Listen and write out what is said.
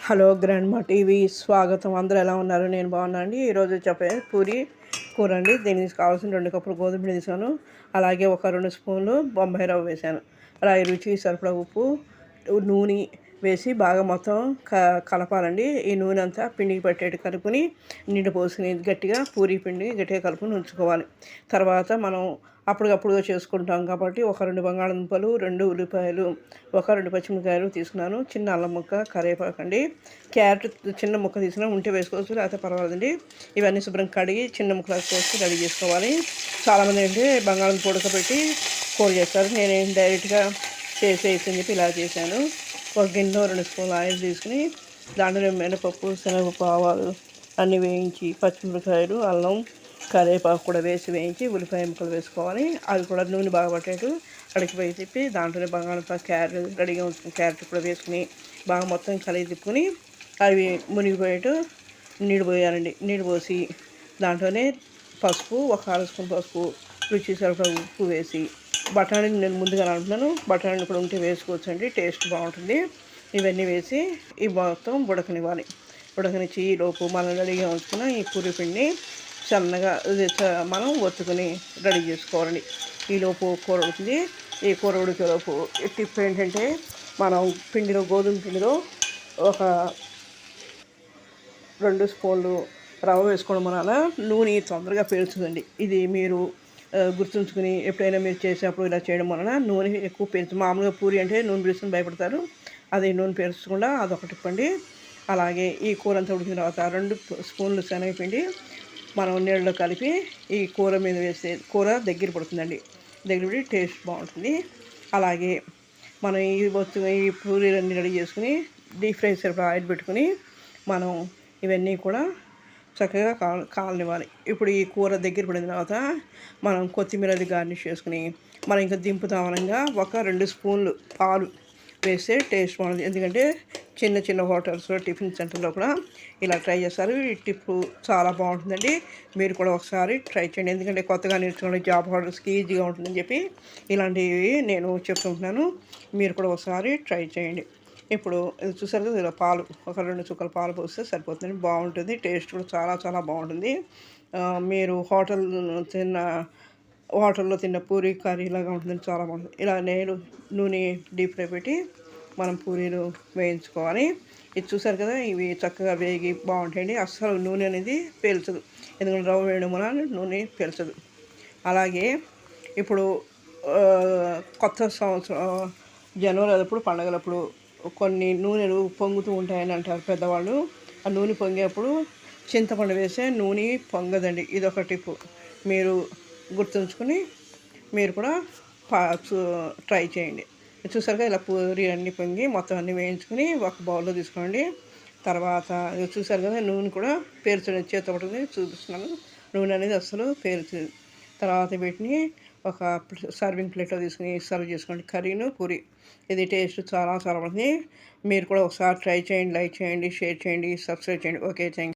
Hello grand మా TV స్వాగతం. అందరూ ఎలా ఉన్నారు? నేను బాగున్నాను అండి. ఈరోజు చెప్పే పూరి కూర అండి. దీనికి కావాల్సిన 2 కప్పులు గోధుమ పిండి తీసాను. అలాగే ఒక 2 స్పూన్లు బొంబాయి రవ్వ వేసాను. అలాగే రుచికి సరిపడా ఉప్పు, నూనె వేసి బాగా మొత్తం కలపాలండి. ఈ నూనె అంతా పిండికి పట్టేట్టు కలుపుకొని నీళ్ళు పోసుకుని గట్టిగా పూరి పిండి గట్టిగా కలుపుకొని ఉంచుకోవాలి. తర్వాత మనం అప్పటికప్పుడు చేసుకుంటాం కాబట్టి ఒక 2 బంగాళదుంపలు, 2 ఉల్లిపాయలు, ఒక 2 పచ్చిమిరపకాయలు తీసుకున్నాను. చిన్న అల్లం ముక్క, కరివేపాకండి, క్యారెట్ చిన్న ముక్క తీసుకున్నా ఉంటే వేసుకోవచ్చు, లేకపోతే పర్వాలేదండి. ఇవన్నీ శుభ్రం కడిగి చిన్న ముక్కలు కోసి రెడీ చేసుకోవాలి. చాలామంది ఏంటంటే బంగాళదుంప ఉడకబెట్టి కూర చేస్తారు. నేనేం డైరెక్ట్గా చేసేసి చెప్పి ఇలా చేశాను. ఒక గిన్నెలో 2 స్పూన్లు ఆయిల్ తీసుకుని దాంట్లో మినపప్పు, శనగపప్పు, ఆవాలు అన్నీ వేయించి పచ్చిమిరపకాయలు, అల్లం, కరివేపాకు కూడా వేయించి ఉల్లిపాయ ముక్కలు వేసుకోవాలి. అవి కూడా నూనె బాగా పట్టేట్టు అడిగిపోయి తిప్పి దాంట్లోనే బంగాళదుంప, క్యారెట్ రెడీగా ఉంచుకుని క్యారెట్ కూడా వేసుకుని బాగా మొత్తం కలిగి తిప్పుకొని అవి మునిగిపోయేట్టు నీళ్ళు పోయాలండి. నీళ్ళు పోసి దాంట్లోనే పసుపు, ఒక 1/2 స్పూన్ పసుపు, రుచి సరిపడా ఉప్పు వేసి బఠానీ నేను ముందుగా అనుకుంటున్నాను. బఠానీ కూడా ఉంటే వేసుకోవచ్చు అండి, టేస్ట్ బాగుంటుంది. ఇవన్నీ వేసి ఈ మొత్తం ఉడకనివ్వాలి. ఉడకనిచ్చి లోపు మనం రెడీగా ఉంచుకున్న ఈ పూరి పిండిని సన్నగా మనం ఒత్తుకుని రెడీ చేసుకోవాలండి. ఈలోపు కూర ఉడుతుంది. ఈ కూర ఉడికేలోపు టిప్ ఏంటంటే మనం గోధుమ పిండిలో ఒక 2 స్పూన్లు రవ్వ వేసుకోవడం వలన నూనె తొందరగా పీల్చుదండి. ఇది మీరు గుర్తుంచుకుని ఎప్పుడైనా మీరు చేసేటప్పుడు ఇలా చేయడం వలన నూనె ఎక్కువ పీల్చు. మామూలుగా పూరి అంటే నూనె పీల్చుకుని భయపడతారు. అది నూనె పీల్చకుండా అదొకటి ఇప్పండి. అలాగే ఈ కూర అంతా ఉడికిన తర్వాత 2 స్పూన్లు శనగపిండి మనం నీళ్ళలో కలిపి ఈ కూర మీద వేస్తే కూర దగ్గర పడుతుందండి. దగ్గర పడి టేస్ట్ బాగుంటుంది. అలాగే మనం ఈ పూరీలన్నీ రెడీ చేసుకుని డీప్ ఫ్రై సరిపడా ఆయిల్ పెట్టుకుని మనం ఇవన్నీ కూడా చక్కగా కాలనివ్వాలి. ఇప్పుడు ఈ కూర దగ్గర పడిన తర్వాత మనం కొత్తిమీర అది గార్నిష్ చేసుకుని మనం ఇంకా దింపుతామనగా ఒక 2 స్పూన్లు పాలు వేస్తే టేస్ట్ బాగుంటుంది. ఎందుకంటే చిన్న చిన్న హోటల్స్లో, టిఫిన్ సెంటర్లో కూడా ఇలా ట్రై చేస్తారు. ఈ టిప్ చాలా బాగుంటుందండి. మీరు కూడా ఒకసారి ట్రై చేయండి. ఎందుకంటే కొత్తగా నేర్చుకునే జాబ్ హోటల్స్కి ఈజీగా ఉంటుందని చెప్పి ఇలాంటివి నేను చెప్తుంటున్నాను. మీరు కూడా ఒకసారి ట్రై చేయండి. ఇప్పుడు ఇది చూసారు కదా, ఇలా పాలు ఒక 2 చుక్కల పాలు పోస్తే సరిపోతుంది. బాగుంటుంది. టేస్ట్ కూడా చాలా చాలా బాగుంటుంది. మీరు హోటల్లో తిన్న పూరీ కర్రీ లాగా ఉంటుందని చాలా బాగుంటుంది. ఇలా నేను నూనె డీప్ ఫ్రై పెట్టి మనం పూరీలు వేయించుకోవాలి. ఇది చూసారు కదా, ఇవి చక్కగా వేగి బాగుంటాయండి. అస్సలు నూనె అనేది పీల్చదు. ఎందుకంటే రవ్వ వేయడం వలన నూనె పీల్చదు. అలాగే ఇప్పుడు కొత్త సంవత్సరం జనవరి అప్పుడు పండగలప్పుడు కొన్ని నూనెలు పొంగుతూ ఉంటాయని అంటారు పెద్దవాళ్ళు. ఆ నూనె పొంగేప్పుడు చింతపండు వేసే నూనె పొంగదండి. ఇదొక టిప్పు మీరు గుర్తుంచుకుని మీరు కూడా ట్రై చేయండి. చూసారుగా ఇలా పూరి అన్నీ పొంగి మొత్తం అన్నీ వేయించుకుని ఒక బౌల్లో తీసుకోండి. తర్వాత చూసారు కదా, నూనె కూడా పేర్చడం చేత పడుతుంది చూపిస్తున్నాను. నూనె అనేది అస్సలు పేరుతుంది. తర్వాత వీటిని ఒక సర్వింగ్ ప్లేట్లో తీసుకుని సర్వ్ చేసుకోండి. కర్రీను పూరి ఇది టేస్ట్ చాలా చాలా బాగుంది. మీరు కూడా ఒకసారి ట్రై చేయండి. లైక్ చేయండి, షేర్ చేయండి, సబ్స్క్రైబ్ చేయండి. Okay, thank you.